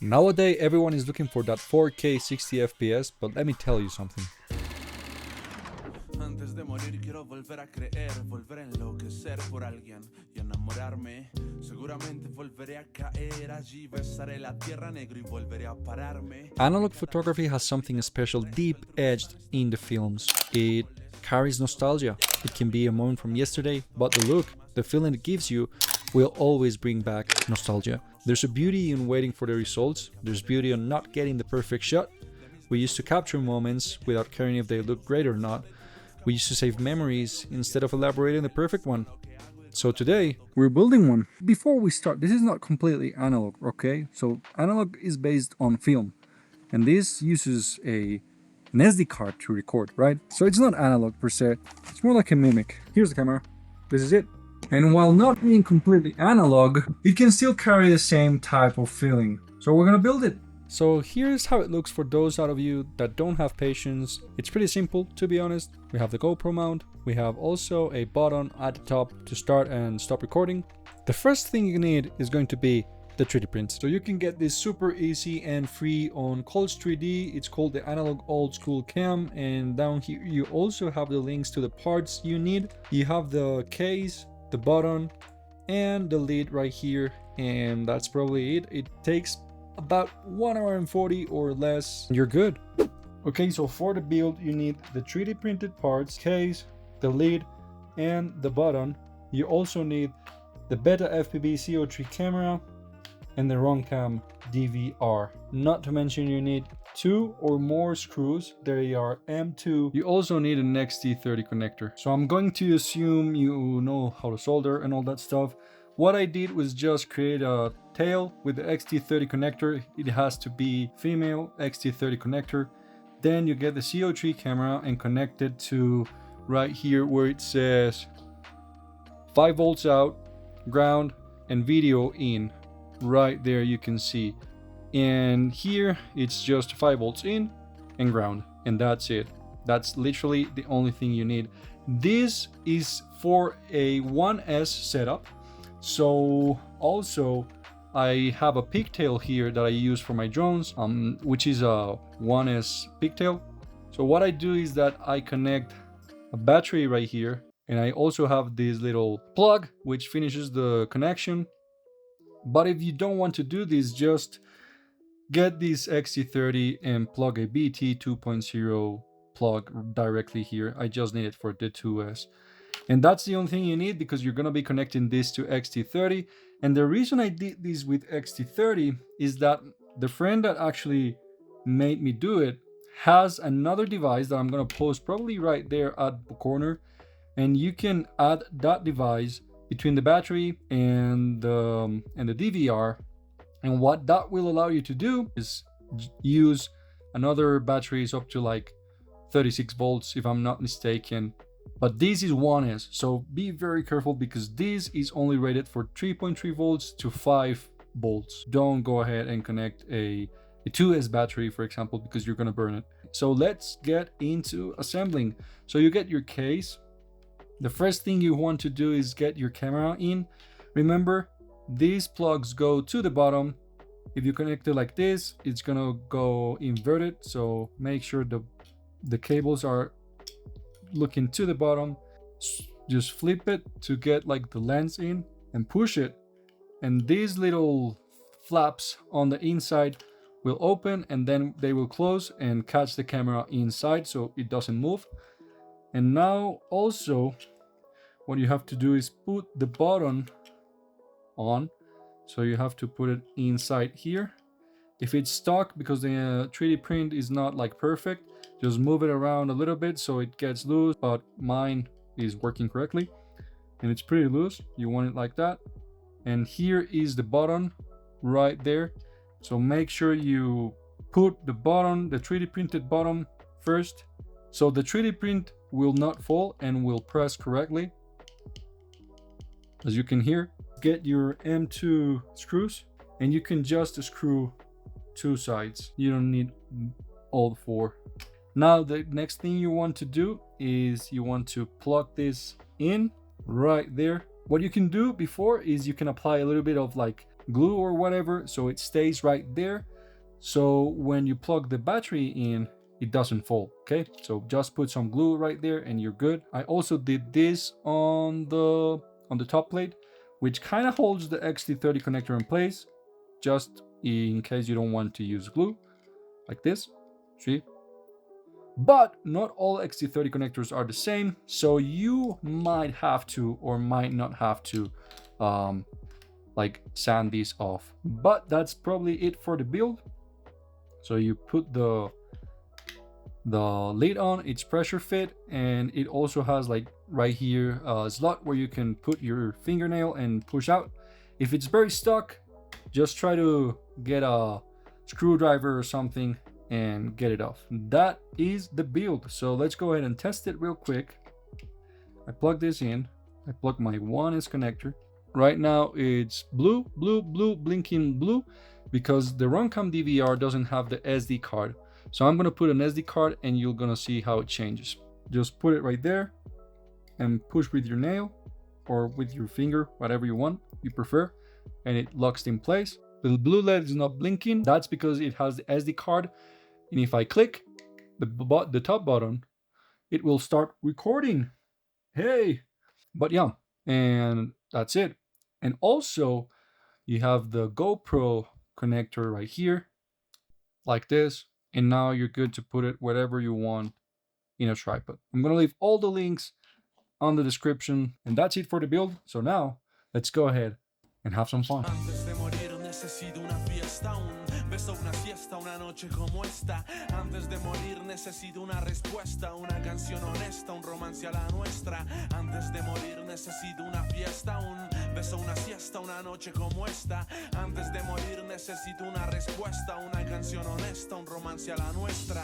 Nowadays, everyone is looking for that 4K 60 FPS, but let me tell you something. Antes de morir quiero volver a creer, volver a enloquecer por alguien y enamorarme. Seguramente volveré a caer allí, besaré la tierra negra y volveré a pararme. Analog photography has something special deep edged in the films. It carries nostalgia. It can be a moment from yesterday, but the look, the feeling it gives you will always bring back nostalgia. There's a beauty in waiting for the results. There's beauty in not getting the perfect shot. We used to capture moments without caring if they look great or not. We used to save memories instead of elaborating the perfect one. So today, we're building one. Before we start, this is not completely analog, okay? So analog is based on film, and this uses an SD card to record, right? So it's not analog per se, it's more like a mimic. Here's the camera, this is it. And while not being completely analog, it can still carry the same type of feeling. So we're gonna build it. So here's how it looks for those out of you that don't have patience. It's pretty simple, to be honest. We have the GoPro mount. We have also a button at the top to start and stop recording. The first thing you need is going to be the 3D print. So you can get this super easy and free on Coles 3D. It's called the Analog Old School Cam. And down here you also have the links to the parts you need. You have the case, the button, and the lid right here. And that's probably it. It takes about 1 hour and 40 or less, and you're good. Okay, so for the build, you need the 3D printed parts, case, the lid, and the button. You also need the Betafpv CO3 camera and the runcam DVR. Not to mention you need 2 or more screws. They are M2. You also need an XT30 connector. So I'm going to assume you know how to solder and all that stuff. What I did was just create a tail with the XT30 connector. It has to be female XT30 connector. Then you get the CO3 camera and connect it to right here where it says 5 volts out, ground, and video in. Right there you can see. And here it's just 5 volts in and ground, and that's it. That's literally the only thing you need. This is for a 1S setup. So also I have a pigtail here that I use for my drones, which is a 1S pigtail. So what I do is that I connect a battery right here, and I also have this little plug which finishes the connection. But if you don't want to do this, just get this XT30 and plug a BT 2.0 plug directly here. I just need it for the 2S. And that's the only thing you need, because you're going to be connecting this to XT30. And the reason I did this with XT30 is that the friend that actually made me do it has another device that I'm going to post probably right there at the corner. And you can add that device between the battery and the DVR. And what that will allow you to do is use another batteries up to like 36 volts, if I'm not mistaken. But this is 1S, so be very careful, because this is only rated for 3.3 volts to 5 volts. Don't go ahead and connect a 2S battery, for example, because you're gonna burn it. So let's get into assembling. So you get your case. The first thing you want to do is get your camera in. Remember, these plugs go to the bottom. If you connect it like this, it's gonna go inverted, so make sure the cables are looking to the bottom. Just flip it to get like the lens in and push it, and these little flaps on the inside will open, and then they will close and catch the camera inside so it doesn't move. And now also what you have to do is put the button on. So you have to put it inside here. If it's stuck because the 3D print is not like perfect, just move it around a little bit so it gets loose, but mine is working correctly and it's pretty loose. You want it like that. And here is the button right there. So make sure you put the button, the 3D printed button first, so the 3D print will not fall and will press correctly. As you can hear, get your M2 screws, and you can just screw 2 sides. You don't need all 4. Now the next thing you want to do is you want to plug this in right there. What you can do before is you can apply a little bit of like glue or whatever, so it stays right there. So when you plug the battery in, it doesn't fall. Okay, so just put some glue right there and you're good. I also did this on the top plate, which kind of holds the XT30 connector in place, just in case you don't want to use glue, like this. See? But not all XT30 connectors are the same, so you might have to or might not have to like sand these off. But that's probably it for the build. So you put the lid on, it's pressure fit, and it also has like right here a slot where you can put your fingernail and push out. If it's very stuck, just try to get a screwdriver or something and get it off. That is the build. So let's go ahead and test it real quick. I plug this in. I plug my 1S connector. Right now it's blue, blinking blue, because the runcam DVR doesn't have the SD card. So I'm gonna put an SD card and you're gonna see how it changes. Just put it right there and push with your nail or with your finger, whatever you prefer, and it locks in place. The blue LED is not blinking. That's because it has the SD card. And if I click the top button, it will start recording. Hey! But yeah, and that's it. And also, you have the GoPro connector right here, like this. And now you're good to put it wherever you want in a tripod. I'm gonna leave all the links on the description. And that's it for the build. So now, let's go ahead and have some fun. Necesito una fiesta, un beso, una siesta, una noche como esta. Antes de morir necesito una respuesta, una canción honesta, un romance a la nuestra. Antes de morir necesito una fiesta, un beso, una siesta, una noche como esta. Antes de morir necesito una respuesta, una canción honesta, un romance a la nuestra.